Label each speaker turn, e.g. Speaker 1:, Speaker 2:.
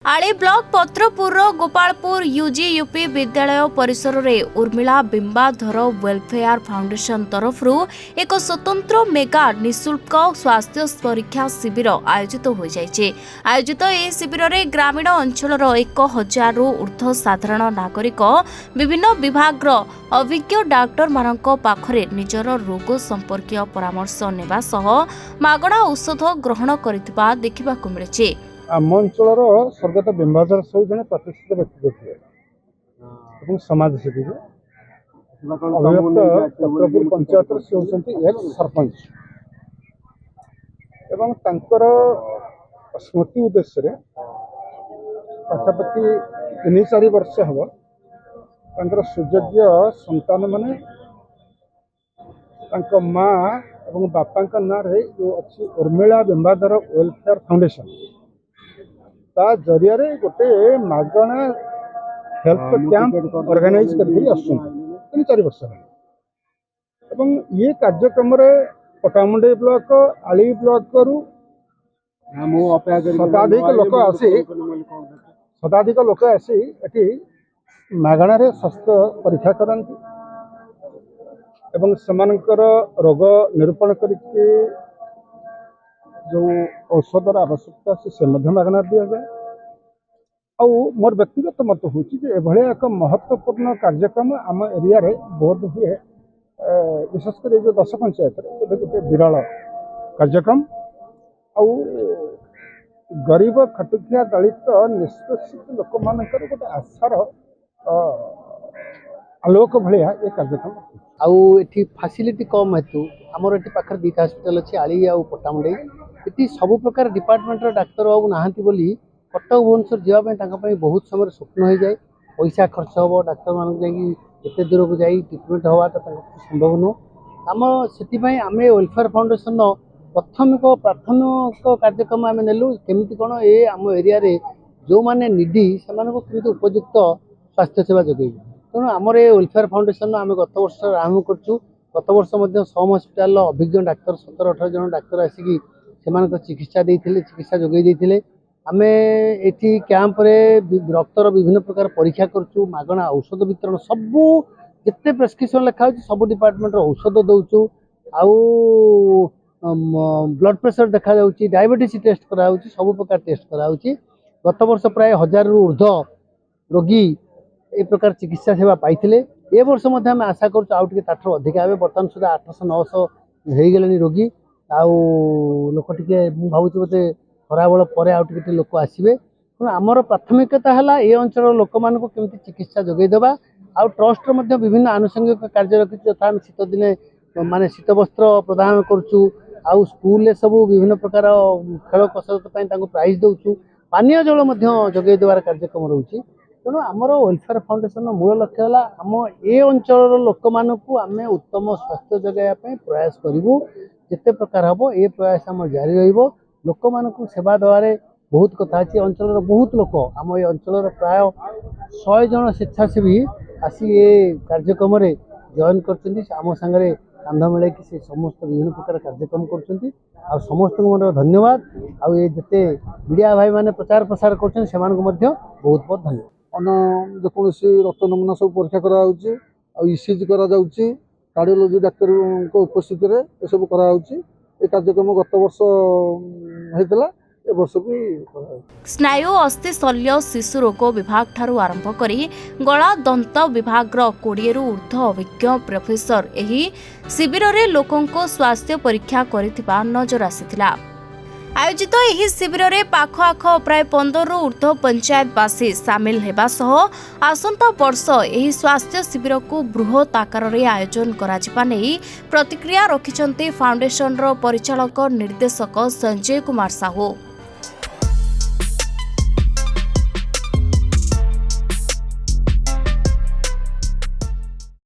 Speaker 1: आली block पत्रपुर Gopalpur UG UP विद्यालय परिसर में उर्मिला बिंबाधर वेलफेयर फाउंडेशन तरफ एक स्वतंत्र मेगा निःशुल्क स्वास्थ्य परीक्षा शिविर आयोजित हो जाइए। आयोजित यह शिविर में ग्रामीण अंचल 1000 रु ऊर्ध्व साधारण नागरिक विभिन्न विभाग अभिज्ञ डाक्टर मानक पाखरे निजर रोग संपर्कीय परामर्श नेबा सह मागणा औषध ग्रहण करथिबा देखिबाकु मिले।
Speaker 2: आम अंचल स्वर्गत बिंबाधर साहू जड़े प्रतिष्ठित व्यक्ति थे समाजसेवी अभिव्यक्त पत्रपुर पंचायत से होती एक्स सरपंच एवं तांकर स्मृति उद्देश्य पाखापाखि 3-4 वर्ष हम सुयोग्य संतान माने माँ और बापा ना जो अच्छी उर्मिला बिंबाधर वेलफेयर फाउंडेशन ता जरिया गोटे मागणा हेल्थ कैंप ऑर्गेनाइज कर 4 वर्ष एवं ये कार्यक्रम पटामुंडे ब्लॉक आली ब्लॉक शताधिक लोक आसी मागणार स्वास्थ्य परीक्षा करती एवं समानकर रोग निरूपण करके जो औषधर आवश्यकता से मागणार दि जाए। मोर व्यक्तिगत मत हूँ एक महत्वपूर्ण कार्यक्रम आम एरिया रे बहुत हुए विशेषकर जो 10 पंचायत गोटे विरल कार्यक्रम गरीब खटुकिया दलित निष्पेषित लोक मान गोटे आशार आलोक भाया ये कार्यक्रम
Speaker 3: आउ फैसिलिटी कम हेतु आमर ये पाखे 2टा हस्पिटाल अच्छी आली आ पटामुंडई ये सब प्रकार डिपार्टमेंट डाक्तर बाबू नहांती बोली कटक भुवनेश्वर जावाई बहुत समय स्वप्न हो जाए। पैसा खर्च हम डाक्तर मान एत दूर को जाई ट्रिटमेंट हवाटा संभव नुह आम से आम वेलफेयर फाउंडेशन प्राथमिक कार्यक्रम आम नेलु केमती कौन ये आम एरिया जो मैंने निडी से उपयुक्त स्वास्थ्य सेवा जगेबू तेणु आमर ये वेलफेयर फाउंडेशन आम गत वर्ष आरंभ करूँ। गत वर्ष सम हस्पिटाल अभिज्ञ डाक्तर 17-18 जन डाक्तर आसिकी से चिकित्सा चिकित्सा जोगे आम ये कैंप रे रक्तर विभिन्न प्रकार परीक्षा करूँ मागणा औषध वितरण सबू जिते प्रेस्क्रिप्शन लिखा सब डिपार्टमेंट औषध दौचु आउ ब्लड प्रेशर देखा डायबिटीज टेस्ट करा सब प्रकार टेस्ट करा गत वर्ष प्राय 1000 रु ऊर्ध्व रोगी ए प्रकार चिकित्सा सेवा पाइथिले। ए वर्ष आम आशा करूँ आउ टे ताठर अधिक हे बर्तमान सुधा 800-900 हो गले रोगी आउ लोक टे भावुँ बोधे खराबल पर आउ टे लोक आसवे तेणु आमर प्राथमिकता है ये अंचल लोक मान केमती चिकित्सा जोगेदेवा आउ ट्रस्ट विभिन्न आनुषंगिक कार्य रखी तथा शीत दिने माने शीत वस्त्र प्रदान करूँ आउ स्कूल सब विभिन्न प्रकार खेल कसरत प्राइज दौचु पानीय जल जोगे देवार कार्यक्रम रोचे। तेणु आमर वेलफेयर फाउंडेशन मूल लक्ष्य है आम ए अंचल लोक मान आम उत्तम स्वास्थ्य जगैया प्रयास करूँ जिते प्रकार हम ये प्रयास आम जारी रोक मान सेवा देवे बहुत कथा अच्छी अंचल बहुत लोक आम ये अंचल प्राय 100 जन स्वेच्छासेवी आसी ये कार्यक्रम जॉइन करम सांगे कांध मिले कि समस्त विभिन्न प्रकार कार्यक्रम कर समस्त मोर धन्यवाद आउ ये जिते मीडिया भाई मैंने प्रचार प्रसार कर बहुत बहुत धन्यवाद।
Speaker 2: जेकोसी रक्त नमूना सब परीक्षा कराऊँगी ईसीजी कार्डियोलॉजी डाक्तर उपस्थित सब कराऊँगी ये कार्यक्रम गत वर्ष होता ए वर्ष भी
Speaker 1: स्नायु अस्थि शल्य शिशु रोग विभाग ठारू आरंभ करी गला दंत विभाग 20 रु ऊर्ध्व अभिज्ञ प्रोफेसर एही शिविर रे लोकों को स्वास्थ्य परीक्षा करिथिबा नजर आसीथिला। आयोजित यह शिविर में पाख आख प्राय 15 रु ऊर्ध्व पंचायतवासी सामिल हेबा सह आसंता वर्ष यह स्वास्थ्य शिविर को बृहत आकार रे आयोजन कराजिबा नै प्रतिक्रिया रखिछन्ते फाउंडेशन रो परिचालक निर्देशक संजय कुमार साहू।